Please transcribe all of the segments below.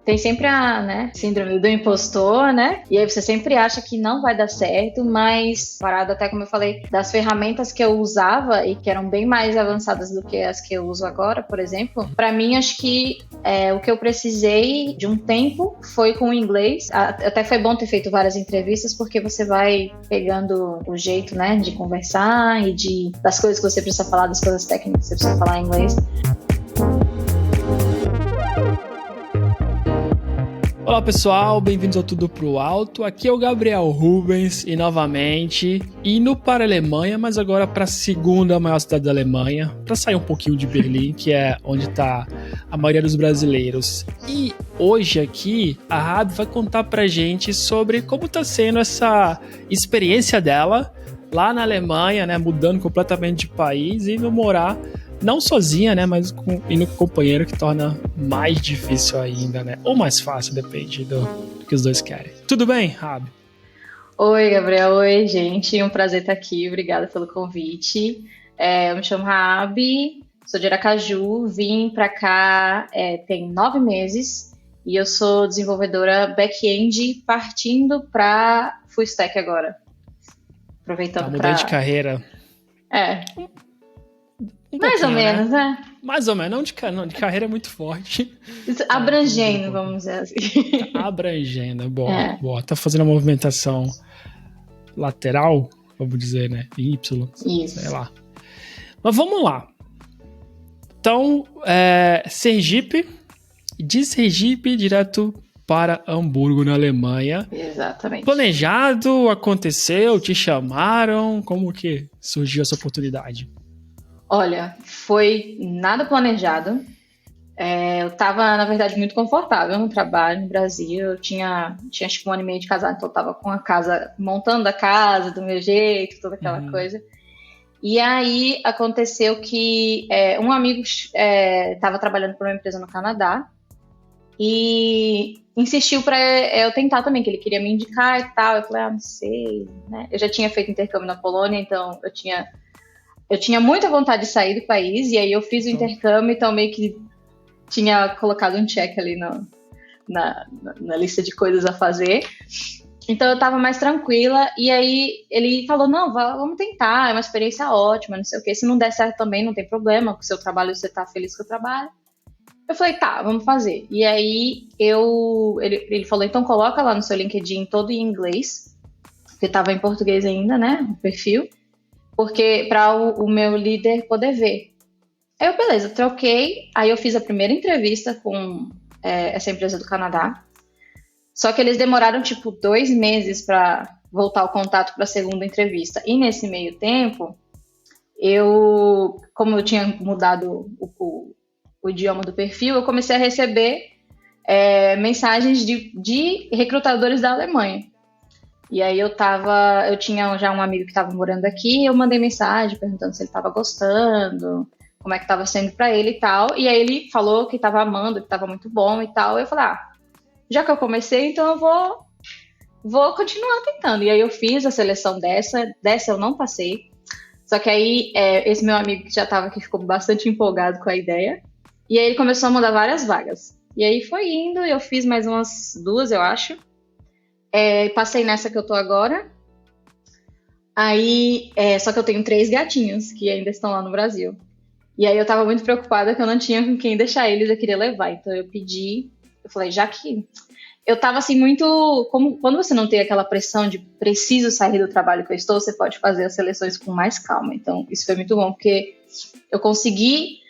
tem sempre a, né, síndrome do impostor, né? E aí você sempre acha que não vai dar certo, mas parado até como eu falei, das ferramentas que eu usava e que eram bem mais avançadas do que as que eu uso agora, por exemplo, pra mim acho que o que eu precisei de um tempo foi com o inglês. Até foi bom ter feito várias entrevistas, porque você vai pegando o jeito, né, de conversar e das coisas que você precisa falar, das coisas técnicas que você precisa falar em inglês. Olá pessoal, bem-vindos ao Tudo Pro Alto. Aqui é o Gabriel Rubens e novamente indo para a Alemanha, mas agora para a segunda maior cidade da Alemanha, para sair um pouquinho de Berlim, que é onde está a maioria dos brasileiros. E hoje aqui a Rabi vai contar pra gente sobre como está sendo essa experiência dela lá na Alemanha, né, mudando completamente de país e indo morar não sozinha, né, mas indo com um companheiro, que torna mais difícil ainda, né? Ou mais fácil, depende do que os dois querem. Tudo bem, Rabi? Oi, Gabriel. Oi, gente. Um prazer estar aqui. Obrigada pelo convite. Eu me chamo Rabi, sou de Aracaju, vim pra cá tem 9 meses e eu sou desenvolvedora back-end partindo pra full stack agora. Aproveitando mudei de carreira. Mais ou menos, né? Mais ou menos, não de carreira é muito forte. Abrangendo, vamos dizer assim. Abrangendo, boa. Tá fazendo a movimentação lateral, vamos dizer, né? Y. Isso. Sei lá. Mas vamos lá. Então, Sergipe, de Sergipe direto para Hamburgo, na Alemanha. Exatamente. Planejado, aconteceu, te chamaram, como que surgiu essa oportunidade? Olha, foi nada planejado. Eu tava, na verdade, muito confortável no trabalho no Brasil. Eu tinha acho que 1 ano e meio de casado, então eu tava com a casa, montando a casa do meu jeito, toda aquela coisa. E aí aconteceu que um amigo tava trabalhando para uma empresa no Canadá e insistiu para eu tentar também, que ele queria me indicar e tal. Eu falei, não sei, né? Eu já tinha feito intercâmbio na Polônia, então eu tinha muita vontade de sair do país, e aí eu fiz o intercâmbio, então meio que tinha colocado um check ali na lista de coisas a fazer. Então eu tava mais tranquila, e aí ele falou, não, vamos tentar, é uma experiência ótima, não sei o quê. Se não der certo também, não tem problema, com o seu trabalho você tá feliz com o trabalho. Eu falei, tá, vamos fazer. E aí ele falou, então coloca lá no seu LinkedIn todo em inglês, porque tava em português ainda, né, o perfil, porque para o meu líder poder ver. Aí eu, beleza, troquei. Aí eu fiz a primeira entrevista com essa empresa do Canadá. Só que eles demoraram, 2 meses para voltar o contato para a segunda entrevista. E nesse meio tempo, como eu tinha mudado o idioma do perfil, eu comecei a receber mensagens de recrutadores da Alemanha. E aí eu tinha já um amigo que estava morando aqui, eu mandei mensagem perguntando se ele estava gostando, como é que estava sendo para ele e tal. E aí ele falou que estava amando, que estava muito bom e tal. Eu falei, já que eu comecei, então eu vou continuar tentando. E aí eu fiz a seleção dessa eu não passei. Só que aí esse meu amigo que já estava aqui ficou bastante empolgado com a ideia. E aí ele começou a mandar várias vagas. E aí foi indo, eu fiz mais umas 2, eu acho. Passei nessa que eu tô agora. Aí, só que eu tenho 3 gatinhos que ainda estão lá no Brasil. E aí eu tava muito preocupada que eu não tinha com quem deixar eles, eu queria levar. Então eu falei, já que eu tava assim muito, quando você não tem aquela pressão de preciso sair do trabalho que eu estou, você pode fazer as seleções com mais calma. Então isso foi muito bom, porque eu consegui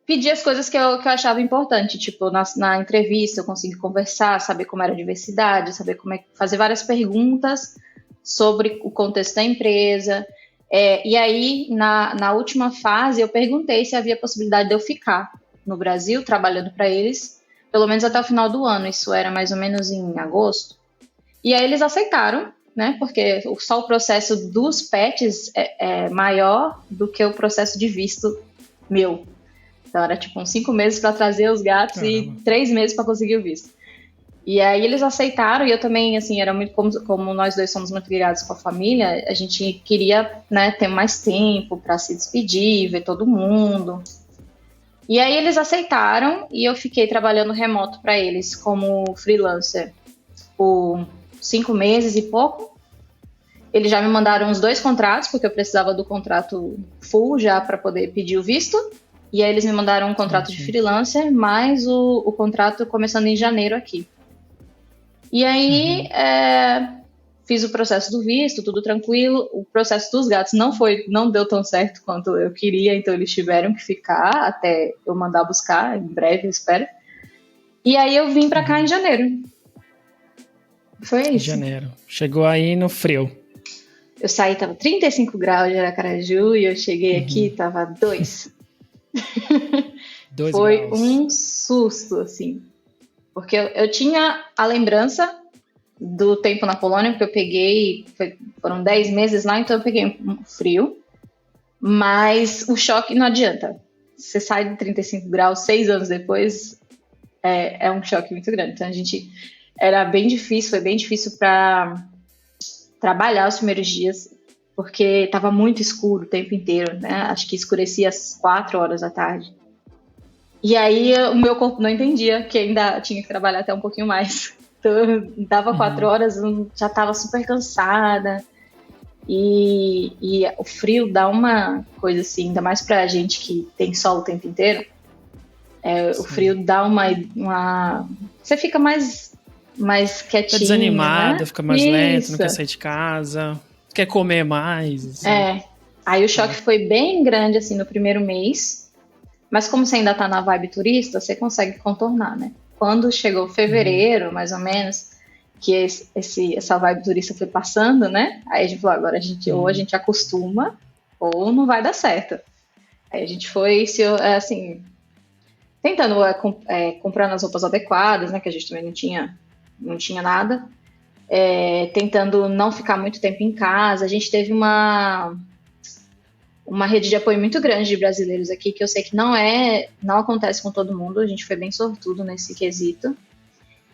pedir as coisas que eu achava importante, na entrevista eu consegui conversar, saber como era a diversidade, saber fazer várias perguntas sobre o contexto da empresa, e aí na última fase eu perguntei se havia possibilidade de eu ficar no Brasil trabalhando para eles, pelo menos até o final do ano, isso era mais ou menos em agosto, e aí eles aceitaram, né, porque só o processo dos pets é maior do que o processo de visto meu. Então era uns 5 meses para trazer os gatos. Caramba. E 3 meses para conseguir o visto. E aí eles aceitaram, e eu também, assim, era muito como nós dois somos muito ligados com a família, a gente queria, né, ter mais tempo para se despedir, ver todo mundo. E aí eles aceitaram e eu fiquei trabalhando remoto para eles como freelancer por 5 meses e pouco. Eles já me mandaram os 2 contratos, porque eu precisava do contrato full já para poder pedir o visto. E aí eles me mandaram um contrato de freelancer, mais o contrato começando em janeiro aqui. E aí fiz o processo do visto, tudo tranquilo. O processo dos gatos não deu tão certo quanto eu queria, então eles tiveram que ficar até eu mandar buscar, em breve, eu espero. E aí eu vim pra cá em janeiro. Foi isso. Em janeiro. Chegou aí no frio. Eu saí, tava 35 graus de Aracaju, e eu cheguei aqui, tava 2. 2 Foi graus. um susto, assim. Porque eu tinha a lembrança do tempo na Polônia, porque eu peguei, foram 10 meses lá, então eu peguei um frio, mas o choque não adianta. Você sai de 35 graus 6 anos depois, é um choque muito grande. Então foi bem difícil para trabalhar os primeiros dias, porque estava muito escuro o tempo inteiro, né? Acho que escurecia às 4 horas da tarde. E aí o meu corpo não entendia que ainda tinha que trabalhar até um pouquinho mais. Então eu dava 4 horas, já estava super cansada. E o frio dá uma coisa assim, ainda mais pra gente que tem sol o tempo inteiro. O frio dá uma... Você fica mais quietinha, fica desanimada, né? fica mais lento, não quer sair de casa, quer comer mais. Assim. Aí o choque foi bem grande assim no primeiro mês, mas como você ainda tá na vibe turista, você consegue contornar, né? Quando chegou fevereiro, mais ou menos, que essa vibe turista foi passando, né? Aí a gente falou, agora ou a gente acostuma ou não vai dar certo. Aí a gente foi, assim, tentando comprando as roupas adequadas, né? Que a gente também não tinha nada. Tentando não ficar muito tempo em casa. A gente teve uma rede de apoio muito grande de brasileiros aqui, que eu sei que não acontece com todo mundo. A gente foi bem sortudo nesse quesito.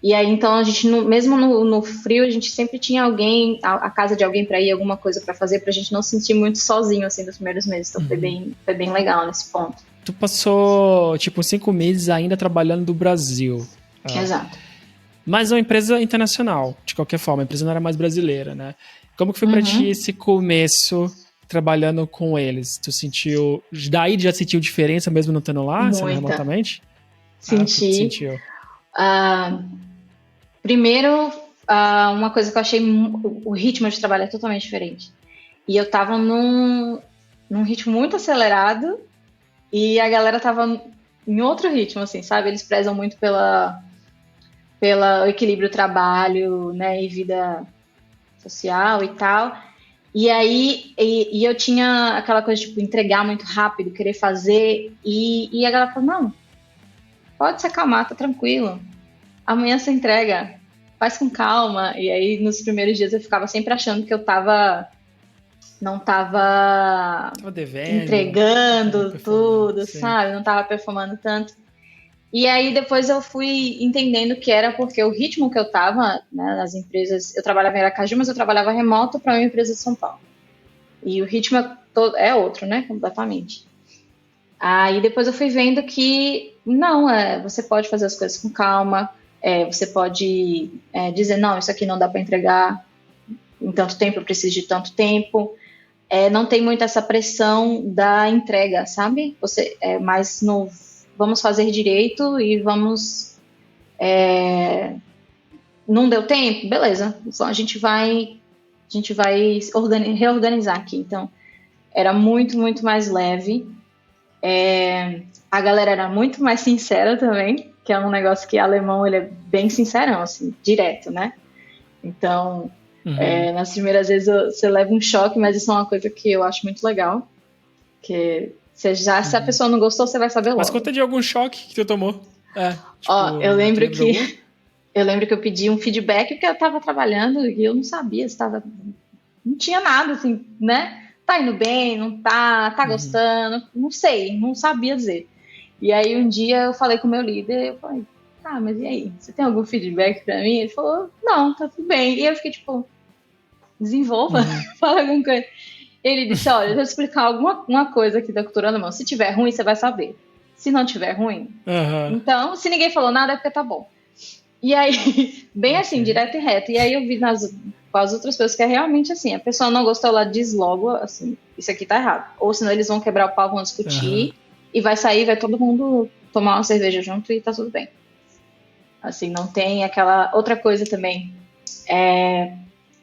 E aí, então, a gente, mesmo no frio, a gente sempre tinha alguém, a casa de alguém para ir, alguma coisa para fazer, pra gente não se sentir muito sozinho, assim, nos primeiros meses. Então, foi bem legal nesse ponto. Tu passou, 5 meses ainda trabalhando do Brasil. Exato. Mas é uma empresa internacional, de qualquer forma. A empresa não era mais brasileira, né? Como que foi pra ti esse começo trabalhando com eles? Tu sentiu... Daí já sentiu diferença mesmo não estando lá, sendo remotamente? Senti. Sentiu. Primeiro, uma coisa que eu achei, o ritmo de trabalho é totalmente diferente. E eu tava num ritmo muito acelerado e a galera tava em outro ritmo, assim, sabe? Eles prezam muito pelo equilíbrio trabalho, né, e vida social e tal. E aí, eu tinha aquela coisa, tipo, entregar muito rápido, querer fazer, e a galera falou, não, pode se acalmar, tá tranquilo. Amanhã você entrega, faz com calma. E aí, nos primeiros dias, eu ficava sempre achando que eu não tava devendo, entregando tudo, sabe? Não tava performando tanto. E aí, depois eu fui entendendo que era porque o ritmo que eu tava, né, nas empresas... Eu trabalhava em Aracaju, mas eu trabalhava remoto para uma empresa de São Paulo. E o ritmo é outro, né? Completamente. Aí, depois eu fui vendo que, não, você pode fazer as coisas com calma, você pode dizer, não, isso aqui não dá para entregar em tanto tempo, eu preciso de tanto tempo. Não tem muito essa pressão da entrega, sabe? Você mais no... Vamos fazer direito e vamos... Não deu tempo? Beleza. Então, a gente vai reorganizar aqui. Então, era muito, muito mais leve. A galera era muito mais sincera também, que é um negócio que alemão, ele é bem sincerão, assim, direto, né? Então, nas primeiras vezes você leva um choque, mas isso é uma coisa que eu acho muito legal, que se a pessoa não gostou, você vai saber logo. Mas conta de algum choque que tu tomou. Eu lembro que eu pedi um feedback porque eu tava trabalhando e eu não sabia se tava... Não tinha nada, assim, né? Tá indo bem, não tá gostando, não sei, não sabia dizer. E aí um dia eu falei com o meu líder, eu falei, mas e aí? Você tem algum feedback pra mim? Ele falou, não, tá tudo bem. E eu fiquei tipo, desenvolva, fala alguma coisa. Ele disse, olha, eu vou explicar uma coisa aqui da cultura alemã. Se tiver ruim, você vai saber. se não tiver ruim. Uhum. Então, se ninguém falou nada, é porque tá bom. E aí, bem assim, direto e reto. E aí eu vi com as outras pessoas que é realmente assim, a pessoa não gostou, ela diz logo, assim, isso aqui tá errado. Ou senão eles vão quebrar o pau, vão discutir, e vai sair, vai todo mundo tomar uma cerveja junto e tá tudo bem. Assim, não tem aquela... Outra coisa também,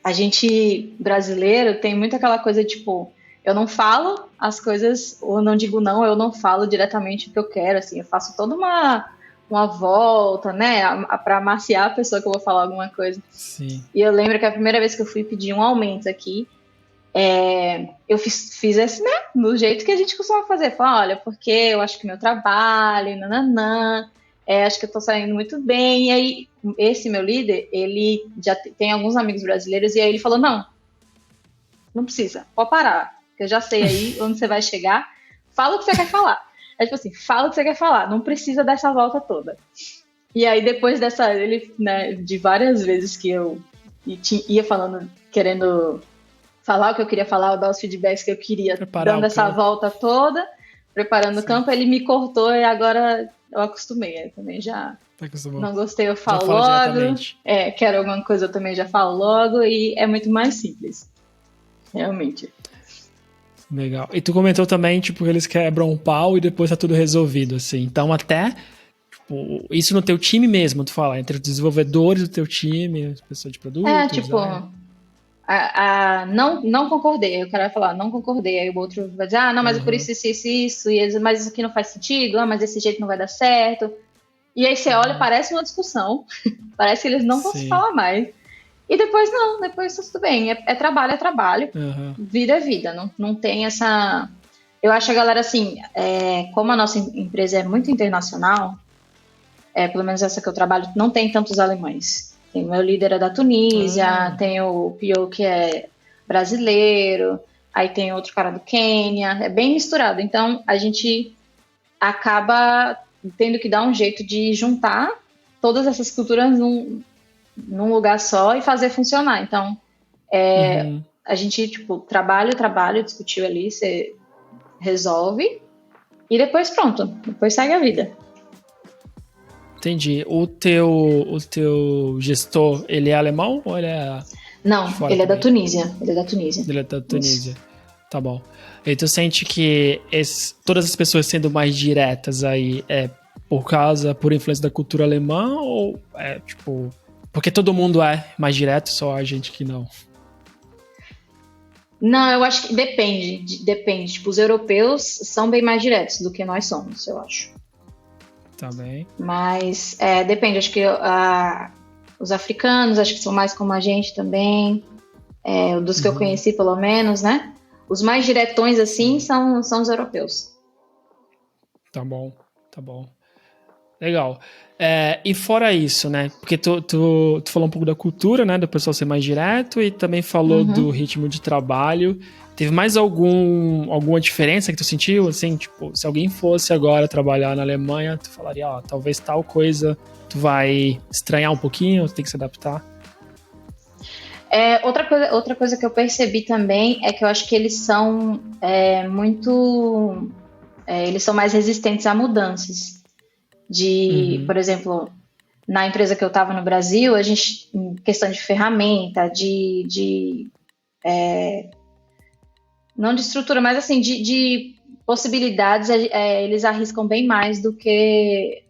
a gente, brasileiro, tem muito aquela coisa, tipo, eu não falo as coisas, ou não digo não, eu não falo diretamente o que eu quero, assim, eu faço toda uma volta, né, para amaciar a pessoa que eu vou falar alguma coisa. Sim. E eu lembro que a primeira vez que eu fui pedir um aumento aqui, eu fiz esse, né, do jeito que a gente costuma fazer. Falar, olha, porque eu acho que meu trabalho, nananã, acho que eu tô saindo muito bem. E aí, esse meu líder, ele já tem alguns amigos brasileiros, e aí ele falou, não precisa, pode parar, que eu já sei aí onde você vai chegar, fala o que você quer falar. É tipo assim, fala o que você quer falar, não precisa dessa volta toda. E aí depois dessa, ele, né, de várias vezes que eu ia falando, querendo falar o que eu queria falar, dar os feedbacks que eu queria, dando essa volta toda, preparando o campo, ele me cortou e agora eu acostumei. Eu também já não gostei, eu falo logo. Quero alguma coisa, eu também já falo logo, e é muito mais simples. Realmente. Legal. E tu comentou também, tipo, que eles quebram um pau e depois tá tudo resolvido, assim. Então, até, tipo, isso no teu time mesmo, tu fala, entre os desenvolvedores do teu time, as pessoas de produto. Não concordei. O cara vai falar, não concordei. Aí o outro vai dizer, não, mas é por isso, isso. E mas isso aqui não faz sentido, mas desse jeito não vai dar certo. E aí você olha, parece uma discussão. Parece que eles não vão se falar mais. E depois depois tudo bem. É trabalho, é trabalho. Vida é vida. Não tem essa... Eu acho a galera assim, como a nossa empresa é muito internacional, pelo menos essa que eu trabalho, não tem tantos alemães. Tem o meu líder é da Tunísia, tem o PO que é brasileiro, aí tem outro cara do Quênia, é bem misturado. Então, a gente acaba tendo que dar um jeito de juntar todas essas culturas num lugar só e fazer funcionar. Então, a gente, tipo, trabalho, discutiu ali, você resolve e depois pronto, depois segue a vida. Entendi. O teu gestor, ele é alemão ou ele é... Não, ele é da Tunísia. Ele é da Tunísia. Tá bom. E tu sente que todas as pessoas sendo mais diretas aí por influência da cultura alemã ou tipo... Porque todo mundo é mais direto, só a gente que não? Não, eu acho que depende. Tipo, os europeus são bem mais diretos do que nós somos, eu acho. Tá bem. Mas depende, acho que os africanos acho que são mais como a gente também, dos que eu conheci pelo menos, né? Os mais diretões assim são os europeus. Tá bom. Legal. E fora isso, né? Porque tu falou um pouco da cultura, né? Do pessoal ser mais direto e também falou do ritmo de trabalho. Teve mais alguma diferença que tu sentiu? Assim, tipo, se alguém fosse agora trabalhar na Alemanha, tu falaria, talvez tal coisa tu vai estranhar um pouquinho, tu tem que se adaptar? Outra coisa que eu percebi também é que eu acho que eles são eles são mais resistentes a mudanças. Por exemplo, na empresa que eu estava no Brasil, a gente, em questão de ferramenta, não de estrutura, mas assim, de possibilidades, eles arriscam bem mais do que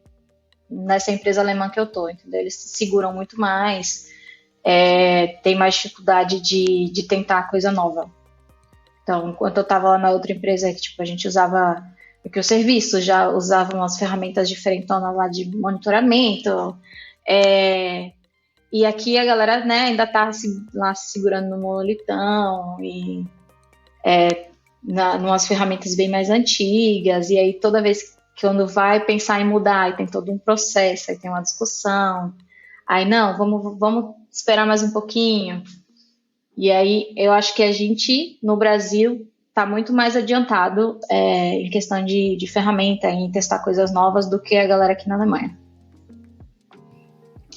nessa empresa alemã que eu tô, entendeu? Eles se seguram muito mais, tem mais dificuldade de tentar coisa nova. Então, enquanto eu estava lá na outra empresa, que tipo, a gente usava, porque o serviço já usava umas ferramentas diferentes lá de monitoramento, e aqui a galera, né, ainda tá lá se segurando no monolitão e numas ferramentas bem mais antigas, e aí toda vez que quando vai pensar em mudar, aí tem todo um processo, aí tem uma discussão, aí não, vamos esperar mais um pouquinho. E aí eu acho que a gente, no Brasil, está muito mais adiantado em questão de ferramenta, em testar coisas novas do que a galera aqui na Alemanha.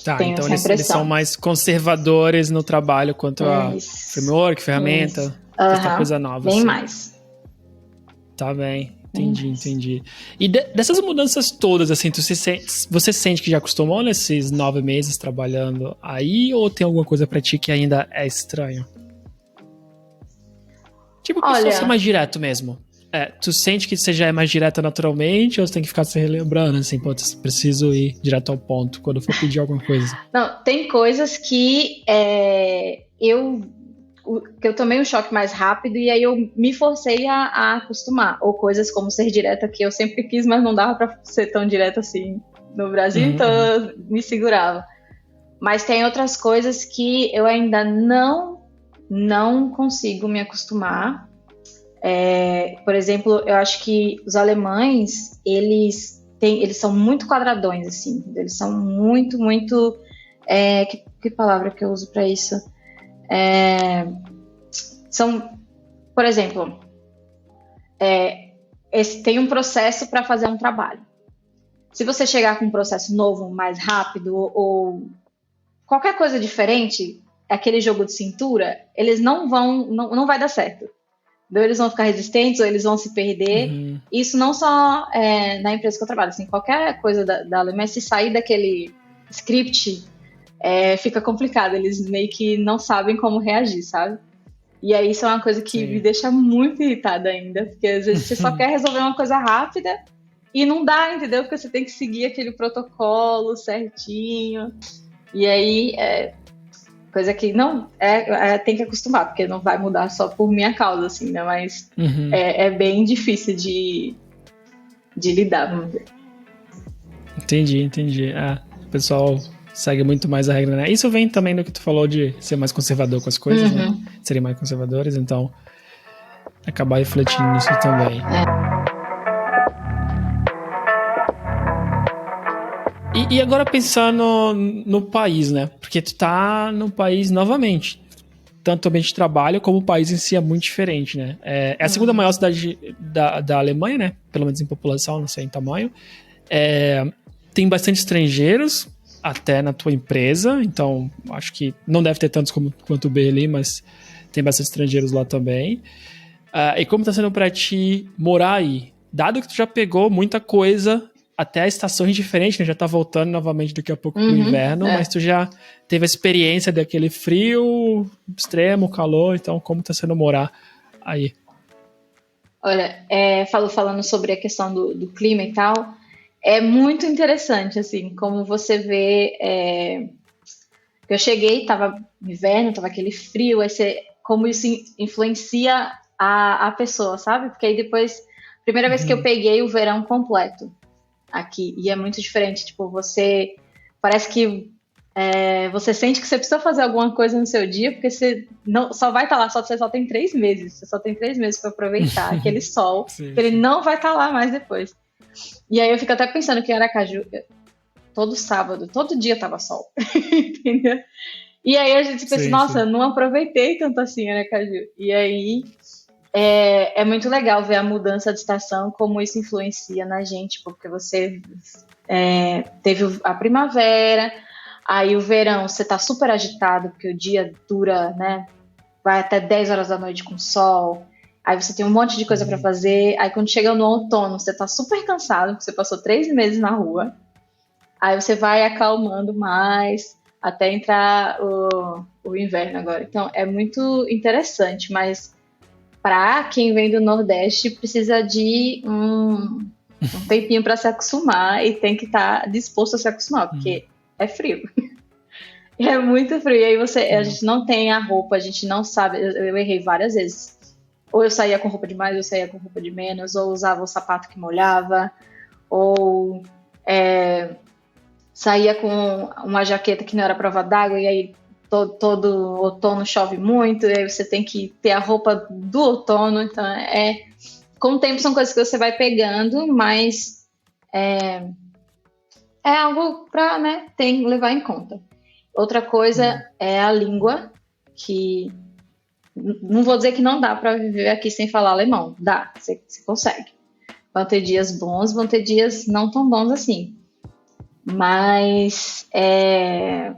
Tá, tenho então eles são mais conservadores no trabalho quanto a framework, ferramenta, testar coisa nova. Bem assim. mais. Tá bem. Entendi. E dessas mudanças todas, assim, você sente que já acostumou nesses 9 meses trabalhando aí, ou tem alguma coisa pra ti que ainda é estranho? Tipo, pessoa ser mais direto mesmo. Tu sente que você já é mais direta naturalmente, ou você tem que ficar se relembrando, assim, pô, preciso ir direto ao ponto quando for pedir alguma coisa? Não, tem coisas que eu tomei um choque mais rápido e aí eu me forcei a acostumar. Ou coisas como ser direta, que eu sempre quis, mas não dava pra ser tão direta assim no Brasil, então eu me segurava. Mas tem outras coisas que eu ainda não consigo me acostumar. Por exemplo, eu acho que os alemães, eles são muito quadradões, assim. Eles são muito, muito... que palavra que eu uso pra isso? São, por exemplo, tem um processo para fazer um trabalho. Se você chegar com um processo novo, mais rápido, ou qualquer coisa diferente, aquele jogo de cintura, eles não vai dar certo. Então, eles vão ficar resistentes ou eles vão se perder. Isso não só na empresa que eu trabalho, assim, qualquer coisa da Alemanha, se sair daquele script, fica complicado. Eles meio que não sabem como reagir, sabe? E aí isso é uma coisa que me deixa muito irritada ainda, porque às vezes você só quer resolver uma coisa rápida e não dá, entendeu? Porque você tem que seguir aquele protocolo certinho. E aí coisa que não tem que acostumar, porque não vai mudar só por minha causa, assim, né? Mas é bem difícil de lidar, vamos dizer. Entendi. O pessoal segue muito mais a regra, né? Isso vem também do que tu falou de ser mais conservador com as coisas, né? Serem mais conservadores, então acabar refletindo nisso também. E agora pensando no país, né? Porque tu tá no país novamente. Tanto o ambiente de trabalho como o país em si é muito diferente, né? É a segunda maior cidade da Alemanha, né? Pelo menos em população, não sei em tamanho. Tem bastante estrangeiros, até na tua empresa, então acho que não deve ter tantos quanto o Berlim, mas tem bastante estrangeiros lá também. E como tá sendo pra ti morar aí? Dado que tu já pegou muita coisa, até estações diferentes, né? Já tá voltando novamente daqui a pouco pro inverno, mas tu já teve a experiência daquele frio extremo, calor, então como tá sendo morar aí? Olha, falando sobre a questão do clima e tal, é muito interessante, assim, como você vê. Eu cheguei, tava inverno, tava aquele frio, como isso influencia a pessoa, sabe? Porque aí depois, primeira vez que eu peguei o verão completo aqui, e é muito diferente, tipo, parece que você sente que você precisa fazer alguma coisa no seu dia, porque você só vai estar lá, você só tem 3 meses, você só tem 3 meses para aproveitar aquele sol, que ele não vai estar lá mais depois. E aí eu fico até pensando que em Aracaju, todo sábado, todo dia tava sol, entendeu? E aí a gente pensa, nossa, eu não aproveitei tanto assim Aracaju. E aí é muito legal ver a mudança de estação, como isso influencia na gente, porque você teve a primavera, aí o verão você tá super agitado, porque o dia dura, né, vai até 10 horas da noite com sol. Aí você tem um monte de coisa para fazer. Aí quando chega no outono, você tá super cansado, porque você passou 3 meses na rua. Aí você vai acalmando mais, até entrar o inverno agora. Então é muito interessante, mas para quem vem do Nordeste, precisa de um tempinho para se acostumar e tem que estar disposto a se acostumar, porque é frio. É muito frio. E aí a gente não tem a roupa, a gente não sabe. Eu errei várias vezes. Ou eu saía com roupa de mais, ou eu saía com roupa de menos, ou usava o sapato que molhava, ou saía com uma jaqueta que não era prova d'água, e aí todo outono chove muito, e aí você tem que ter a roupa do outono. Então, com o tempo são coisas que você vai pegando, mas é algo para, né, levar em conta. Outra coisa é a língua, que não vou dizer que não dá para viver aqui sem falar alemão. Dá, você consegue. Vão ter dias bons, vão ter dias não tão bons assim. Mas é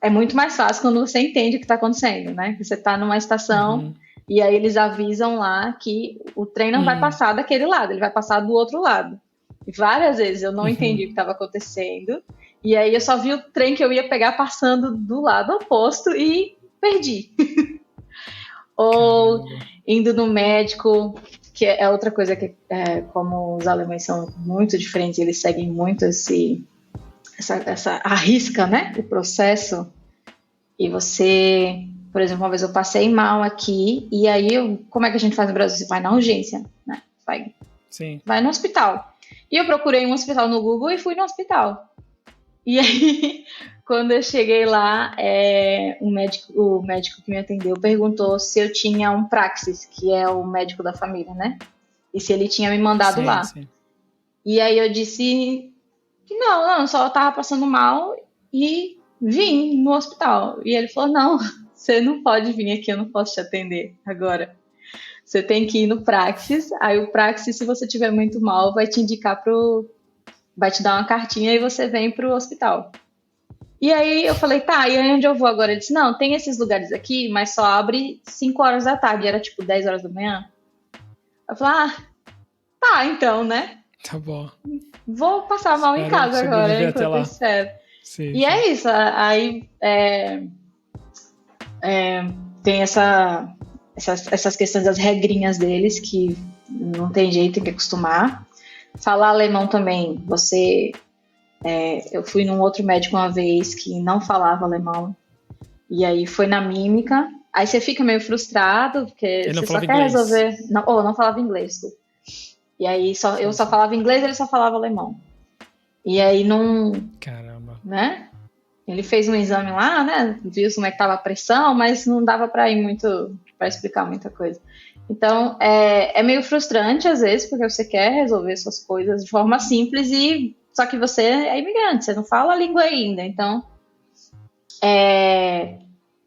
muito mais fácil quando você entende o que está acontecendo, né? Você está numa estação E aí eles avisam lá que o trem não vai passar daquele lado, ele vai passar do outro lado. E várias vezes eu não entendi o que estava acontecendo. E aí eu só vi o trem que eu ia pegar passando do lado oposto e perdi. Ou indo no médico, que é outra coisa que, como os alemães são muito diferentes, eles seguem muito essa arrisca, né, o processo. E você, por exemplo, uma vez eu passei mal aqui, e aí, como é que a gente faz no Brasil? Você vai na urgência, né? Vai no hospital. E eu procurei um hospital no Google e fui no hospital. E aí, quando eu cheguei lá, o médico que me atendeu perguntou se eu tinha um praxis, que é o médico da família, né? E se ele tinha me mandado lá. Sim. E aí eu disse que não, só tava passando mal e vim no hospital. E ele falou, não, você não pode vir aqui, eu não posso te atender agora. Você tem que ir no praxis. Aí o praxis, se você estiver muito mal, vai te indicar vai te dar uma cartinha e você vem pro hospital. E aí eu falei, tá, e aí onde eu vou agora? Ele disse, não, tem esses lugares aqui, mas só abre 5 horas da tarde. Era tipo 10 horas da manhã. Eu falei, tá, então, né? Tá bom. Vou passar mal em casa agora, enquanto eu espero. E é isso, aí tem essas questões das regrinhas deles, que não tem jeito, tem que acostumar. Falar alemão também, eu fui num outro médico uma vez que não falava alemão, e aí foi na mímica, aí você fica meio frustrado, porque você só quer resolver... Não falava inglês, desculpa. E aí eu só falava inglês, ele só falava alemão. E aí não... Caramba. Né? Ele fez um exame lá, né? Viu como é que tava a pressão, mas não dava para ir muito, para explicar muita coisa. Então, é meio frustrante às vezes, porque você quer resolver suas coisas de forma simples, só que você é imigrante, você não fala a língua ainda. Então, é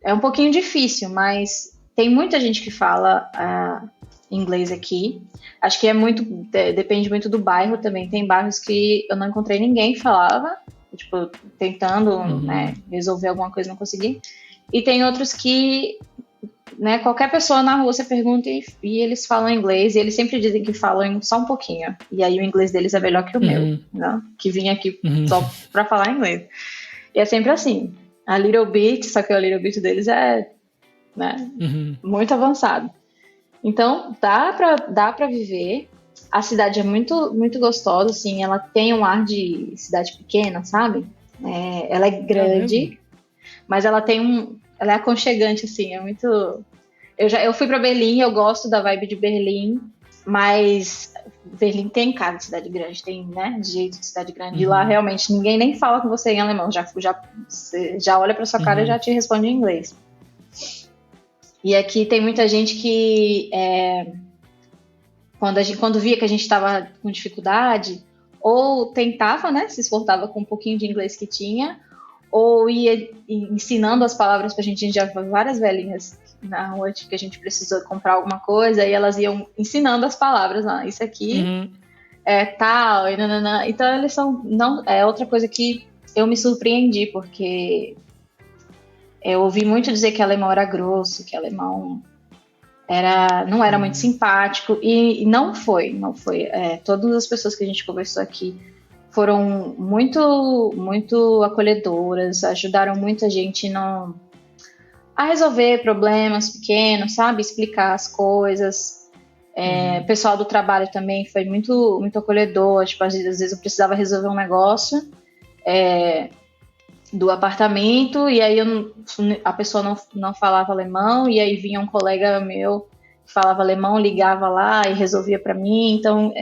um pouquinho difícil, mas tem muita gente que fala inglês aqui. Acho que depende muito do bairro também. Tem bairros que eu não encontrei ninguém que falava, tipo, tentando né, resolver alguma coisa e não consegui. E tem outros que, né, qualquer pessoa na rua você pergunta e eles falam inglês, e eles sempre dizem que falam só um pouquinho. E aí o inglês deles é melhor que o meu, né, que vim aqui só pra falar inglês. E é sempre assim, a little bit, só que o little bit deles é, né, muito avançado. Então, dá pra viver. A cidade é muito, muito gostosa, assim, ela tem um ar de cidade pequena, sabe? Ela é grande, mas ela é aconchegante, assim, é muito... Eu fui pra Berlim, eu gosto da vibe de Berlim, mas Berlim tem cara de cidade grande, tem, né, jeito de cidade grande. E lá, realmente, ninguém nem fala com você em alemão, você já olha pra sua cara e já te responde em inglês. E aqui tem muita gente que, quando via que a gente estava com dificuldade, ou tentava, né, se esforçava com um pouquinho de inglês que tinha, ou ia ensinando as palavras pra gente. A gente já viu várias velhinhas na rua que a gente precisou comprar alguma coisa, e elas iam ensinando as palavras. Isso aqui é tal, e nanana. Então eles são... é outra coisa que eu me surpreendi, porque... eu ouvi muito dizer que alemão era grosso, que alemão não era muito simpático, e não foi. Todas as pessoas que a gente conversou aqui foram muito, muito acolhedoras, ajudaram muita gente a resolver problemas pequenos, sabe? Explicar as coisas. O pessoal do trabalho também foi muito, muito acolhedor. Tipo, às vezes eu precisava resolver um negócio do apartamento, e aí a pessoa não falava alemão, e aí vinha um colega meu que falava alemão, ligava lá e resolvia para mim. Então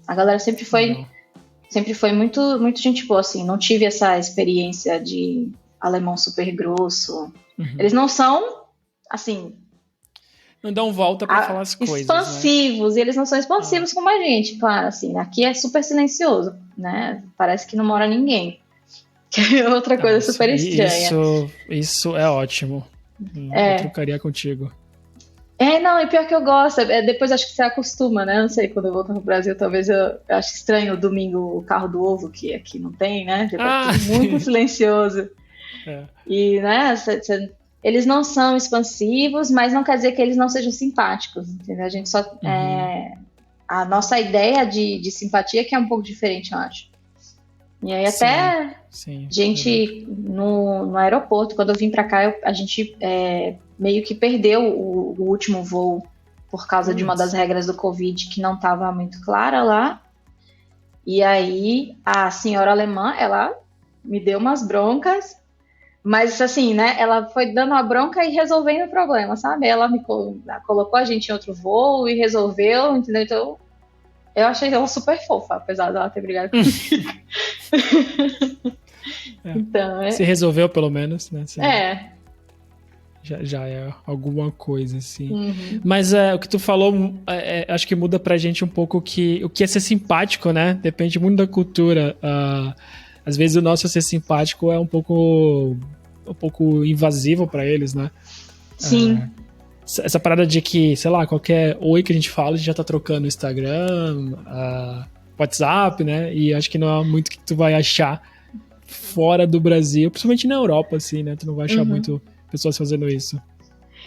a galera sempre foi muito, muito gente boa, assim. Não tive essa experiência de alemão super grosso. Eles não são, assim... não dão volta pra falar as coisas, expansivos, né? Eles não são expansivos como a gente, claro, assim. Aqui é super silencioso, né? Parece que não mora ninguém. Que é outra coisa super estranha. Isso é ótimo. Eu trocaria contigo. Não, e pior que eu gosto. Depois acho que você acostuma, né? Não sei, quando eu voltar pro Brasil, talvez eu ache estranho o domingo, o carro do ovo, que aqui não tem, né? Tudo muito silencioso. E, né, você eles não são expansivos, mas não quer dizer que eles não sejam simpáticos, entendeu? A gente só... a nossa ideia de simpatia que é um pouco diferente, eu acho. E aí até gente no aeroporto, quando eu vim pra cá, a gente meio que perdeu o último voo por causa de uma das regras do Covid que não estava muito clara lá. E aí a senhora alemã, ela me deu umas broncas, mas assim, né, ela foi dando a bronca e resolvendo o problema, sabe? Ela colocou a gente em outro voo e resolveu, entendeu? Então, eu achei ela super fofa, apesar dela ter brigado comigo. Então, se resolveu pelo menos, né? Já é alguma coisa, assim. Mas o que tu falou, acho que muda pra gente um pouco o que é ser simpático, né? Depende muito da cultura. Às vezes o nosso ser simpático é um pouco invasivo pra eles, né? Sim. Essa parada de que, sei lá, qualquer oi que a gente fala, a gente já tá trocando Instagram, WhatsApp, né? E acho que não é muito que tu vai achar fora do Brasil, principalmente na Europa, assim, né? Tu não vai achar muito pessoas fazendo isso.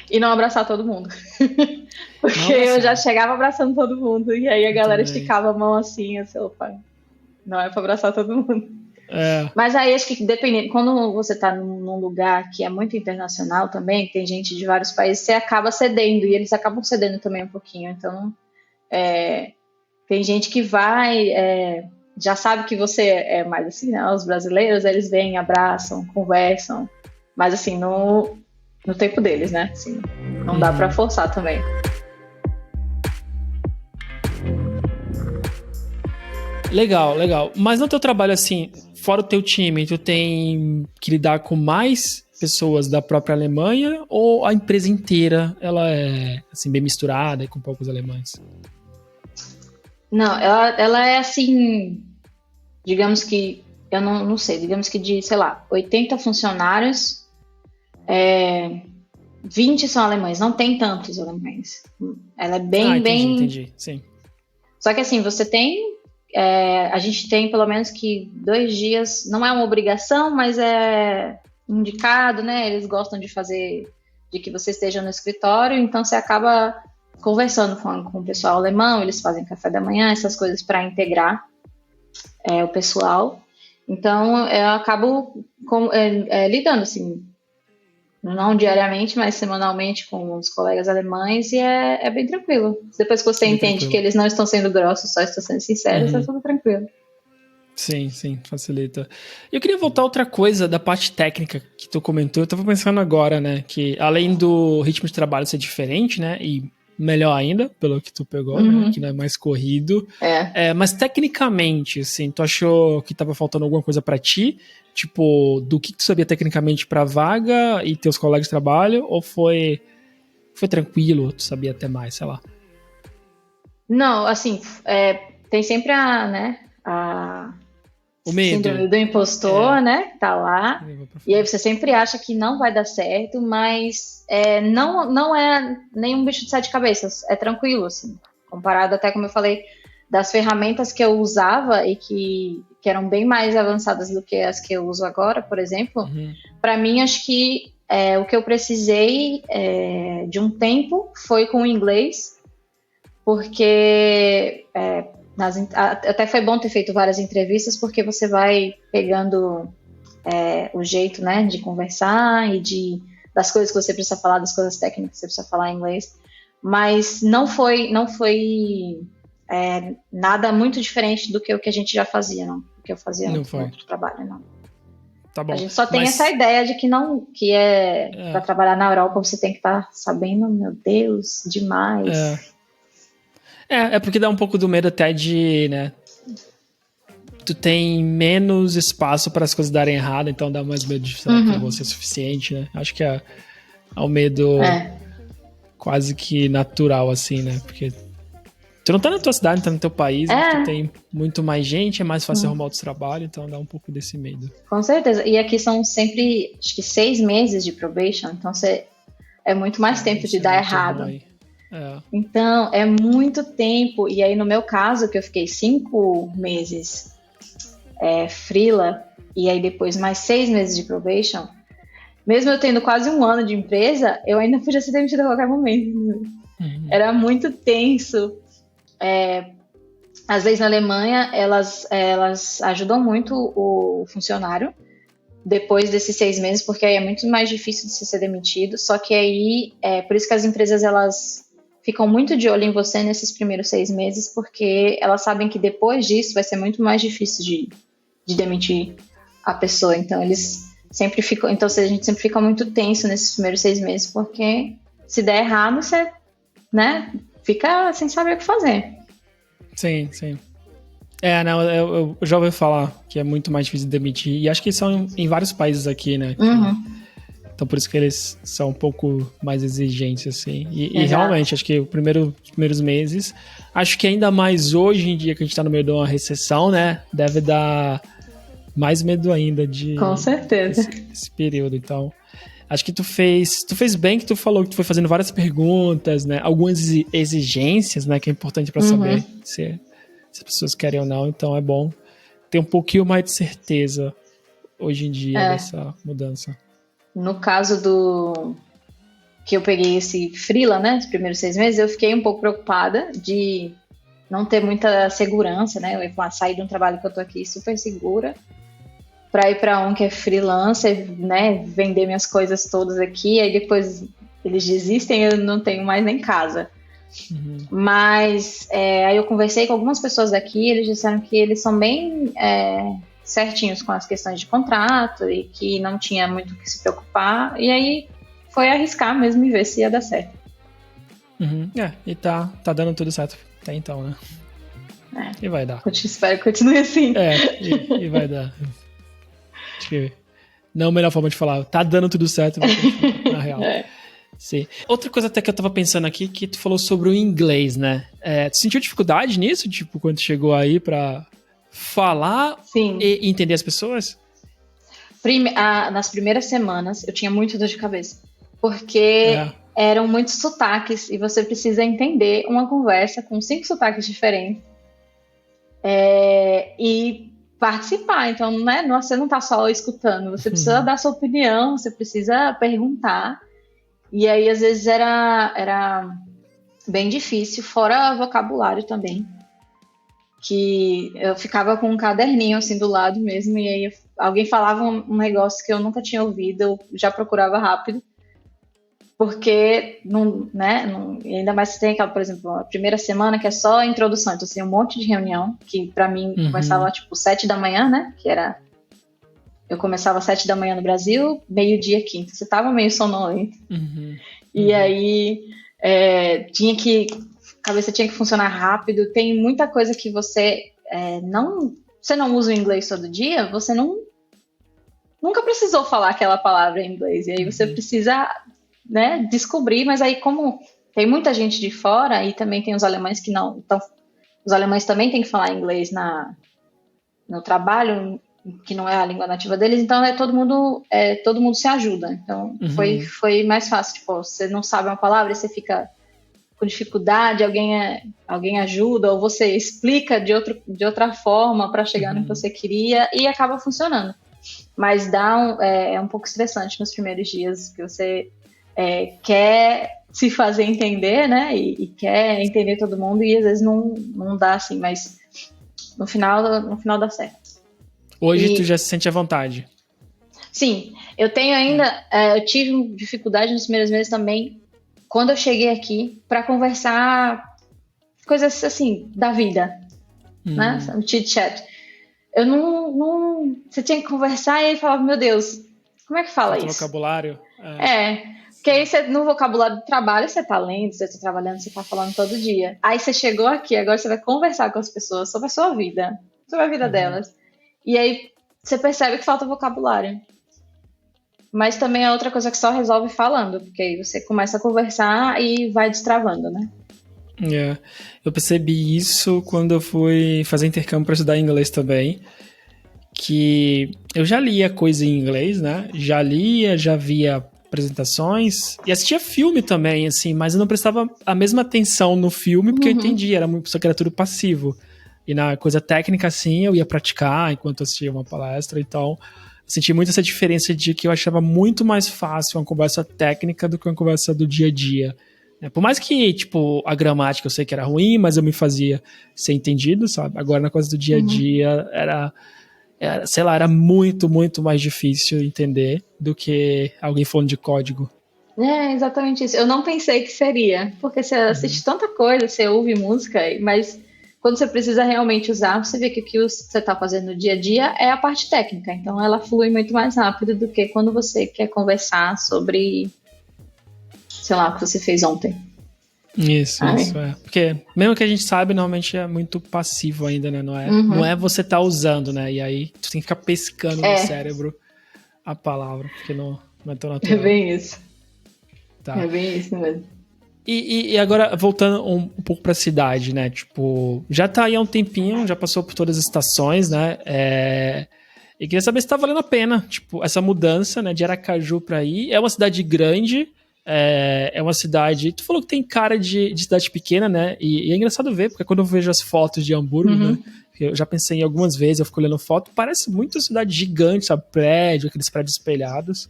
E não abraçar todo mundo. Porque eu já chegava abraçando todo mundo. E aí a galera esticava a mão assim, opa, não é pra abraçar todo mundo. Mas aí acho que dependendo, quando você tá num lugar que é muito internacional também, tem gente de vários países, você acaba cedendo, e eles acabam cedendo também um pouquinho. Então, tem gente que vai, já sabe que você é mais assim, né? Os brasileiros, eles vêm, abraçam, conversam. Mas assim, no tempo deles, né? Assim, não dá pra forçar também. Legal. Mas no teu trabalho, assim, fora o teu time, tu tem que lidar com mais pessoas da própria Alemanha ou a empresa inteira, ela é assim, bem misturada e com poucos alemães? Não, ela é assim, digamos que, eu não sei, digamos que de, sei lá, 80 funcionários, 20 são alemães, não tem tantos alemães. Ela é bem, entendi, sim. Só que assim, você tem, a gente tem pelo menos que 2 dias, não é uma obrigação, mas é indicado, né? Eles gostam de fazer, de que você esteja no escritório, então você acaba conversando com o pessoal alemão, eles fazem café da manhã, essas coisas para integrar o pessoal. Então, eu acabo lidando, assim, não diariamente, mas semanalmente com os colegas alemães, e é bem tranquilo. Depois que você entende que eles não estão sendo grossos, só estão sendo sinceros, é tudo tranquilo. Sim, facilita. Eu queria voltar a outra coisa da parte técnica que tu comentou. Eu tava pensando agora, né, que além do ritmo de trabalho ser diferente, né, e melhor ainda, pelo que tu pegou, né, que não é mais corrido. Mas tecnicamente, assim, tu achou que tava faltando alguma coisa pra ti? Tipo, do que tu sabia tecnicamente pra vaga e teus colegas de trabalho? Ou foi tranquilo, tu sabia até mais, sei lá? Não, assim, tem sempre o medo. Síndrome do impostor, né? Tá lá. E aí você sempre acha que não vai dar certo, mas não é nenhum bicho de 7 cabeças. É tranquilo, assim. Comparado até, como eu falei, das ferramentas que eu usava e que eram bem mais avançadas do que as que eu uso agora, por exemplo. Para mim, acho que o que eu precisei de um tempo foi com o inglês, porque... até foi bom ter feito várias entrevistas, porque você vai pegando o jeito, né, de conversar e das coisas que você precisa falar, das coisas técnicas que você precisa falar em inglês, mas não foi nada muito diferente do que o que a gente já fazia, não. O que eu fazia no outro trabalho, não. Tá bom. A gente só tem essa ideia de que para trabalhar na Europa você tem que estar sabendo, meu Deus, demais. É porque dá um pouco do medo até de, né, tu tem menos espaço para as coisas darem errado, então dá mais medo de será que eu vou ser suficiente, né? Acho que é um medo quase que natural, assim, né? Porque tu não tá na tua cidade, tá no teu país, tu tem muito mais gente, é mais fácil arrumar outro trabalho, então dá um pouco desse medo. Com certeza. E aqui são sempre, acho que 6 meses de probation, então é muito mais tempo de dar errado. Então, é muito tempo. E aí, no meu caso, que eu fiquei 5 meses freela, e aí depois mais 6 meses de probation, mesmo eu tendo quase 1 ano de empresa, eu ainda podia ser demitida a qualquer momento. Era muito tenso. As leis na Alemanha, elas ajudam muito o funcionário depois desses 6 meses, porque aí é muito mais difícil de você ser demitido. Só que aí, por isso que as empresas, elas ficam muito de olho em você nesses primeiros 6 meses, porque elas sabem que depois disso vai ser muito mais difícil de demitir a pessoa. Então, eles sempre ficam... Então, a gente sempre fica muito tenso nesses primeiros 6 meses, porque se der errado, você, né, fica sem saber o que fazer. Sim, sim. Não, eu já ouvi falar que é muito mais difícil de demitir. E acho que são em vários países aqui, né? Então, por isso que eles são um pouco mais exigentes, assim. E realmente, acho que os primeiros meses... Acho que ainda mais hoje em dia, que a gente tá no meio de uma recessão, né? Deve dar mais medo ainda de... Com certeza. Esse período. Então, acho que tu fez bem que tu falou que tu foi fazendo várias perguntas, né? Algumas exigências, né? Que é importante pra saber se as pessoas querem ou não. Então, é bom ter um pouquinho mais de certeza hoje em dia dessa mudança. No caso que eu peguei esse freela, né, os primeiros 6 meses, eu fiquei um pouco preocupada de não ter muita segurança, né, eu ia sair de um trabalho que eu tô aqui super segura, para ir para um que é freelancer, né, vender minhas coisas todas aqui, aí depois eles desistem, eu não tenho mais nem casa. Mas aí eu conversei com algumas pessoas daqui, eles disseram que eles são bem certinhos com as questões de contrato e que não tinha muito o que se preocupar, e aí foi arriscar mesmo e ver se ia dar certo. E tá dando tudo certo até então, né? E vai dar. Eu espero que continue assim. E vai dar. Acho que não é a melhor forma de falar. Tá dando tudo certo, vai continuar, na real. Sim. Outra coisa até que eu tava pensando aqui, que tu falou sobre o inglês, né? Tu sentiu dificuldade nisso? Tipo, quando chegou aí pra falar e entender as pessoas? Nas primeiras semanas, eu tinha muito dor de cabeça. Porque eram muitos sotaques e você precisa entender uma conversa com 5 sotaques diferentes. E participar. Então, né, você não tá só escutando, você precisa dar sua opinião, você precisa perguntar. E aí, às vezes, era bem difícil, fora vocabulário também. Que eu ficava com um caderninho assim do lado mesmo, e aí alguém falava um negócio que eu nunca tinha ouvido, eu já procurava rápido. Porque, e ainda mais se tem aquela, por exemplo, a primeira semana que é só a introdução, então tem um monte de reunião, que pra mim começava tipo 7 da manhã, né, que era... Eu começava às 7 da manhã no Brasil, meio-dia quinta. Você tava meio sonolento. E aí, a cabeça tinha que funcionar rápido. Tem muita coisa que você não usa o inglês todo dia, você nunca precisou falar aquela palavra em inglês. E aí você precisa, né, descobrir. Mas aí, como tem muita gente de fora, e também tem os alemães que não... Então, os alemães também têm que falar inglês no trabalho, que não é a língua nativa deles, então todo mundo se ajuda. Então foi mais fácil, tipo, você não sabe uma palavra e você fica com dificuldade, alguém ajuda, ou você explica de outra forma para chegar no que você queria, e acaba funcionando. Mas é um pouco estressante nos primeiros dias, que você quer se fazer entender, né, e quer entender todo mundo, e às vezes não dá assim, mas no final dá certo. Hoje tu já se sente à vontade? Sim, eu tenho ainda... eu tive dificuldade nos primeiros meses também, quando eu cheguei aqui, para conversar coisas assim, da vida, né? Um chit-chat. Eu não... Você tinha que conversar e ele falava, meu Deus, como é que fala isso? Vocabulário? Porque aí no vocabulário do trabalho você tá lendo, você tá trabalhando, você tá falando todo dia. Aí você chegou aqui, agora você vai conversar com as pessoas sobre a sua vida, sobre a vida delas. E aí você percebe que falta vocabulário. Mas também é outra coisa que só resolve falando, porque aí você começa a conversar e vai destravando, né? Eu percebi isso quando eu fui fazer intercâmbio para estudar inglês também, que eu já lia coisa em inglês, né? Já via apresentações e assistia filme também, assim, mas eu não prestava a mesma atenção no filme porque eu entendia, era uma pessoa que era tudo passivo. E na coisa técnica, assim, eu ia praticar enquanto assistia uma palestra, então senti muito essa diferença de que eu achava muito mais fácil uma conversa técnica do que uma conversa do dia a dia. Por mais que, tipo, a gramática eu sei que era ruim, mas eu me fazia ser entendido, sabe? Agora, na coisa do dia a dia, sei lá, era muito, muito mais difícil entender do que alguém falando de código. É exatamente isso. Eu não pensei que seria, porque você assiste tanta coisa, você ouve música, mas quando você precisa realmente usar, você vê que o que você está fazendo no dia a dia é a parte técnica. Então, ela flui muito mais rápido do que quando você quer conversar sobre, sei lá, o que você fez ontem. Isso, é. Porque mesmo que a gente sabe, normalmente é muito passivo ainda, né? Não é você tá usando, né? E aí tu tem que ficar pescando no cérebro a palavra, porque não é tão natural. É bem isso. Tá. É bem isso mesmo. E agora, voltando um pouco pra cidade, né? Tipo, já tá aí há um tempinho, já passou por todas as estações, né? E queria saber se tá valendo a pena, tipo, essa mudança, né? De Aracaju pra aí. É uma cidade grande, é uma cidade... Tu falou que tem cara de cidade pequena, né? E é engraçado ver, porque quando eu vejo as fotos de Hamburgo, né? Eu já pensei em algumas vezes, eu fico olhando foto, parece muito uma cidade gigante, sabe? Prédio, aqueles prédios espelhados.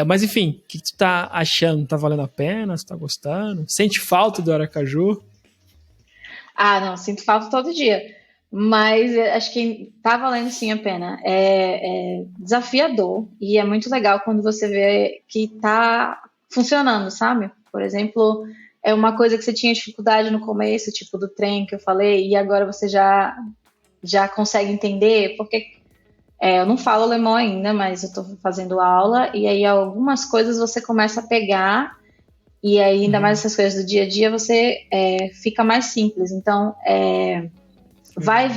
Mas enfim, o que tu tá achando? Tá valendo a pena? Você tá gostando? Sente falta do Aracaju? Ah, não, sinto falta todo dia. Mas acho que tá valendo sim a pena. É desafiador e é muito legal quando você vê que tá funcionando, sabe? Por exemplo, é uma coisa que você tinha dificuldade no começo, tipo do trem que eu falei, e agora você já consegue entender, porque eu não falo alemão ainda, mas eu estou fazendo aula, e aí algumas coisas você começa a pegar, e aí ainda mais essas coisas do dia a dia, você fica mais simples. Então, vai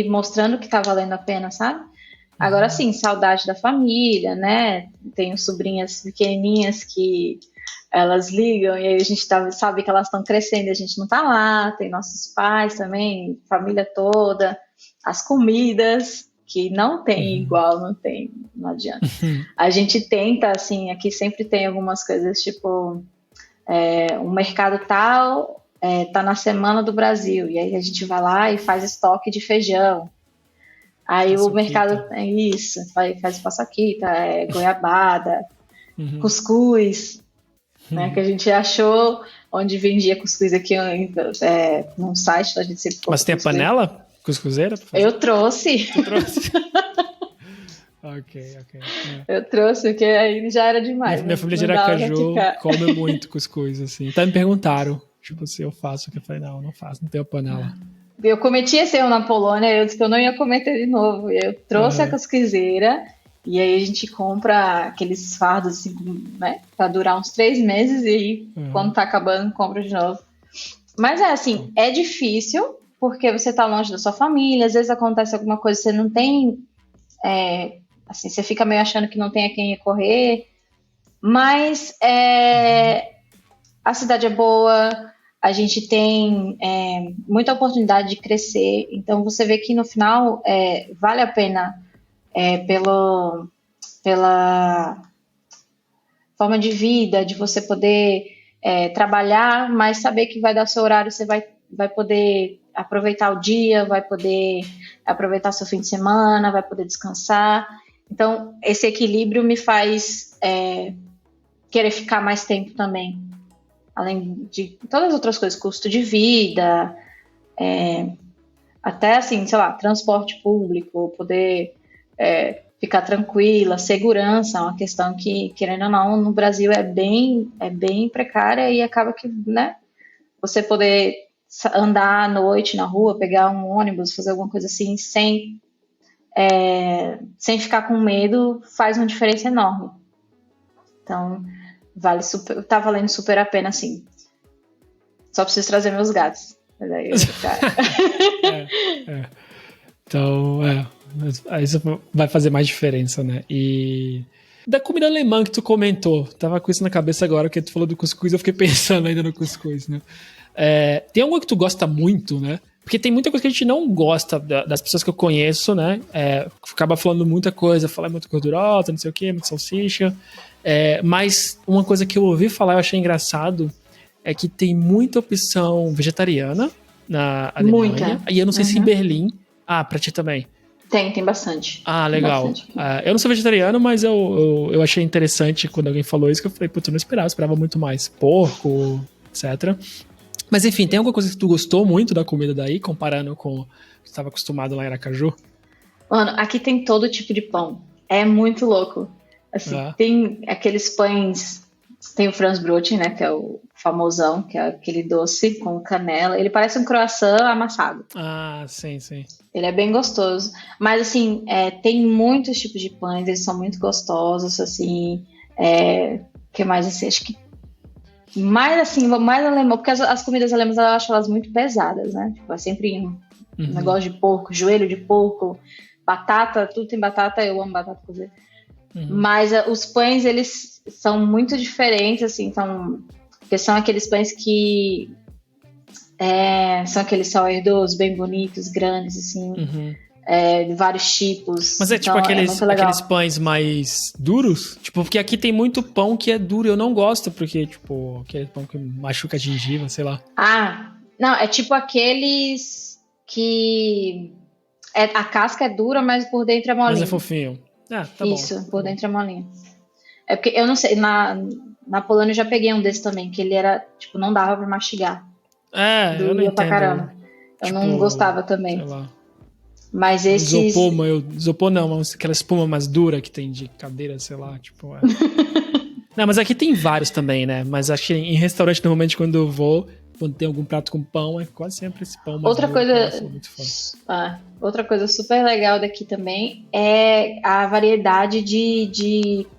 mostrando que está valendo a pena, sabe? Agora sim, saudade da família, né? Tenho sobrinhas pequenininhas que elas ligam, e aí a gente sabe que elas estão crescendo, e a gente não está lá, tem nossos pais também, família toda, as comidas... que não tem igual, não adianta. A gente tenta, assim, aqui sempre tem algumas coisas, tipo, um mercado tal tá na Semana do Brasil, e aí a gente vai lá e faz estoque de feijão. Aí o mercado é isso, faz paçoquita, goiabada, cuscuz, né, que a gente achou onde vendia cuscuz aqui num site, a gente sempre... Mas tem a panela? Cuscuzeira? Eu trouxe. Tu trouxe? Ok. Eu trouxe, porque aí já era demais. Minha família de Aracaju come muito cuscuz, assim. Até me perguntaram, tipo, se eu faço. Eu falei, não faço, não tenho panela. Eu cometi esse erro na Polônia, eu disse que eu não ia cometer de novo. Eu trouxe a cuscuzeira, e aí a gente compra aqueles fardos, assim, né, pra durar uns 3 meses, e aí, quando tá acabando, compra de novo. Mas assim, é difícil... porque você está longe da sua família, às vezes acontece alguma coisa, você não tem, assim, você fica meio achando que não tem a quem recorrer, mas a cidade é boa, a gente tem muita oportunidade de crescer, então você vê que no final vale a pena pela forma de vida, de você poder trabalhar, mas saber que vai dar seu horário, você vai poder aproveitar o dia, vai poder aproveitar seu fim de semana, vai poder descansar. Então, esse equilíbrio me faz querer ficar mais tempo também. Além de todas as outras coisas, custo de vida, até assim, sei lá, transporte público, poder ficar tranquila, segurança, é uma questão que, querendo ou não, no Brasil é bem precária e acaba que, né, você poder andar à noite na rua, pegar um ônibus, fazer alguma coisa assim, sem ficar com medo, faz uma diferença enorme. Então, tá valendo super a pena, sim. Só preciso trazer meus gatos. Daí, Então, isso vai fazer mais diferença, né? E da comida alemã que tu comentou, tava com isso na cabeça agora, que tu falou do cuscuz, eu fiquei pensando ainda no cuscuz, né? Tem alguma que tu gosta muito, né? Porque tem muita coisa que a gente não gosta das pessoas que eu conheço, né? Acaba falando muita coisa, fala muito gordurosa, não sei o quê, muito salsicha. Mas uma coisa que eu ouvi falar, eu achei engraçado, é que tem muita opção vegetariana na Alemanha. Muita. E eu não sei se em Berlim... Ah, pra ti também. Tem bastante. Ah, legal. Bastante. Eu não sou vegetariano, mas eu achei interessante quando alguém falou isso, que eu falei, putz, eu não esperava muito mais porco, etc. Mas enfim, tem alguma coisa que tu gostou muito da comida daí, comparando com o que tu estava acostumado lá em Aracaju? Mano, aqui tem todo tipo de pão. É muito louco. Assim, Ah, tem aqueles pães. Tem o Franzbrot, né? Que é o famosão, que é aquele doce com canela. Ele parece um croissant amassado. sim, sim. Ele é bem gostoso. Mas, assim, tem muitos tipos de pães, eles são muito gostosos, assim. Que mais, assim, acho que mais, assim, mais alemão, porque as comidas alemãs eu acho elas muito pesadas, né? Tipo, é sempre um negócio de porco, joelho de porco, batata, tudo tem batata, eu amo batata cozida. Mas os pães, eles são muito diferentes, assim, porque são aqueles pães que são aqueles sourdoughs bem bonitos, grandes, assim, de vários tipos. Mas é tipo então, aqueles pães mais duros? Tipo, porque aqui tem muito pão que é duro e eu não gosto, porque, tipo, aquele pão que machuca a gengiva, sei lá. Ah, não, é tipo aqueles que a casca é dura, mas por dentro é Mas molinho. é fofinho. Ah, tá Isso, bom. por dentro é molinho. É porque, eu não sei, na Polônia eu já peguei um desse também, que ele era, tipo, não dava pra mastigar. Eu não Doía pra entendo. caramba. Eu Tipo, não gostava sei também. lá. Mas esses... Isopor não, mas aquela espuma mais dura que tem de cadeira, sei lá, tipo, Não, mas aqui tem vários também, né? Mas acho que em restaurante, normalmente, quando eu vou, quando tem algum prato com pão, é quase sempre esse pão mais Outra duro, coisa, que eu sou muito fã. outra coisa super legal daqui também é a variedade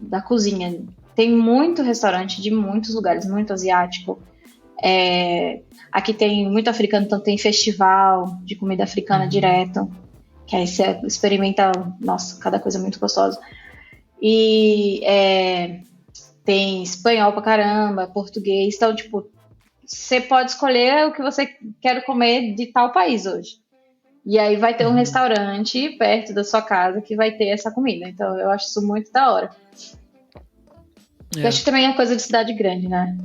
da cozinha. Tem muito restaurante de muitos lugares, muito asiático. Aqui tem muito africano, então tem festival de comida africana direto. Que aí você experimenta, nossa, cada coisa muito gostosa. E tem espanhol pra caramba, português. Então, tipo, você pode escolher o que você quer comer de tal país hoje. E aí vai ter um restaurante perto da sua casa que vai ter essa comida. Então, eu acho isso muito da hora. Eu acho que também é coisa de cidade grande, né?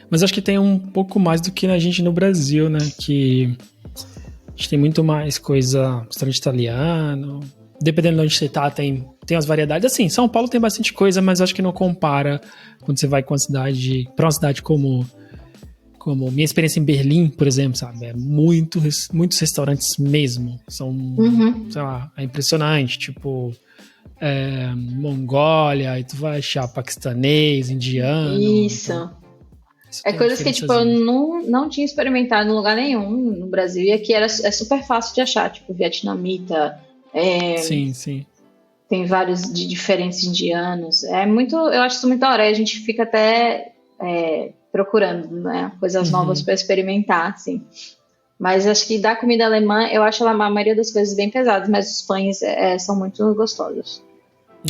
Mas acho que tem um pouco mais do que a gente no Brasil, né? Que a gente tem muito mais coisa, restaurante italiano. Dependendo de onde você tá, tem as variedades. Assim, São Paulo tem bastante coisa, mas acho que não compara quando você vai pra uma cidade como minha experiência em Berlim, por exemplo, sabe? Muitos restaurantes mesmo. São, sei lá, é impressionante. Tipo, Mongólia, aí tu vai achar paquistanês, indiano. Isso. Então, Coisas que, tipo, eu não tinha experimentado em lugar nenhum no Brasil. E aqui é super fácil de achar. Tipo, vietnamita. Sim. Tem vários de diferentes indianos. Eu acho isso muito da hora. A gente fica até procurando, né, coisas novas para experimentar, assim. Mas acho que da comida alemã, eu acho a maioria das coisas bem pesadas, mas os pães são muito gostosos.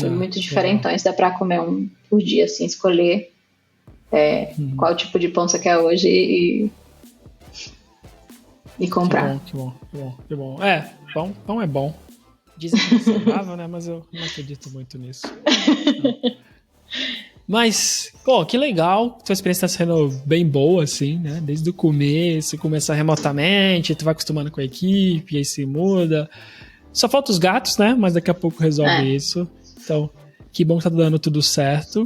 Muito diferentões. Dá para comer um por dia, assim, escolher qual tipo de pão você quer hoje e comprar. Que bom. Pão é bom. Dizem que é saudável, né? Mas eu não acredito muito nisso. Mas, que legal. Sua experiência está sendo bem boa, assim, né? Desde o começo, começar remotamente, tu vai acostumando com a equipe, aí se muda. Só falta os gatos, né? Mas daqui a pouco resolve isso. Então, que bom que tá dando tudo certo.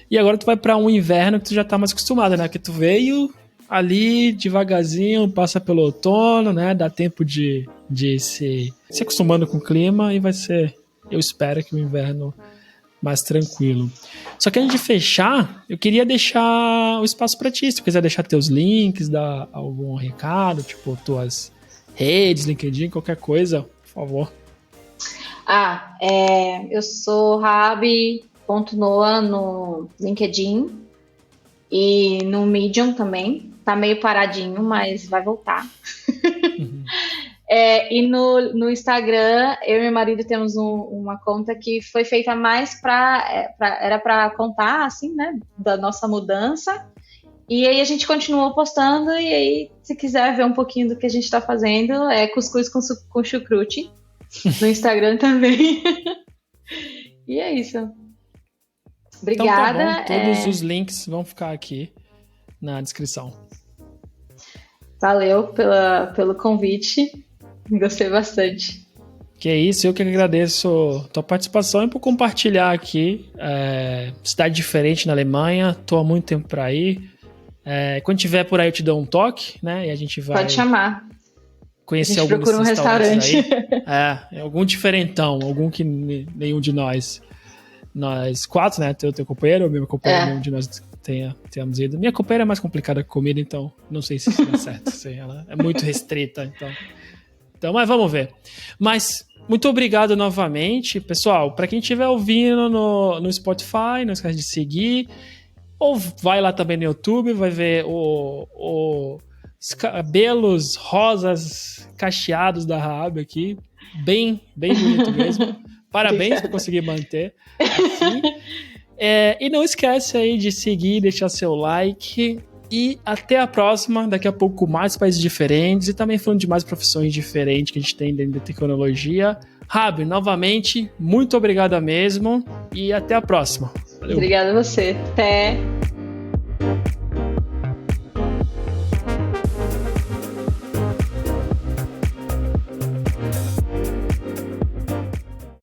E agora tu vai para um inverno que tu já tá mais acostumado, né? Que tu veio ali devagarzinho, passa pelo outono, né? Dá tempo de se acostumando com o clima e vai ser, eu espero que o inverno mais tranquilo. Só que antes de fechar, eu queria deixar o espaço para ti. Se tu quiser deixar teus links, dar algum recado, tipo tuas redes, LinkedIn, qualquer coisa, por favor. Eu sou Rabi.noa no LinkedIn e no Medium também. Tá meio paradinho, mas vai voltar. E no Instagram, eu e meu marido temos uma conta que foi feita mais era para contar, assim, né, da nossa mudança. E aí a gente continuou postando, e aí, se quiser ver um pouquinho do que a gente tá fazendo, é cuscuz com chucrute no Instagram também. E é isso. Obrigada. Então tá bom. Todos os links vão ficar aqui na descrição. Valeu pelo convite. Gostei bastante. Que é isso, eu que agradeço tua participação e por compartilhar aqui. Cidade diferente na Alemanha, tô há muito tempo para ir. Quando tiver por aí eu te dou um toque, né? E a gente vai... Pode chamar. Conhecer algum desses restaurantes aí. Algum diferentão, algum que nenhum de nós 4, né? Teu companheiro, meu companheiro, nenhum de nós tenhamos ido. Minha companheira é mais complicada com comida, então não sei se isso dá certo. Ela é muito restrita, então, mas vamos ver. Mas muito obrigado novamente, pessoal. Para quem estiver ouvindo no Spotify, não esquece de seguir. Ou vai lá também no YouTube, vai ver os cabelos rosas cacheados da Raab aqui. Bem bonito mesmo. Parabéns por conseguir manter assim. E não esquece aí de seguir, deixar seu like. E até a próxima, daqui a pouco mais países diferentes e também falando de mais profissões diferentes que a gente tem dentro da tecnologia. Raab, novamente, muito obrigado mesmo e até a próxima. Valeu. Obrigada a você. Até!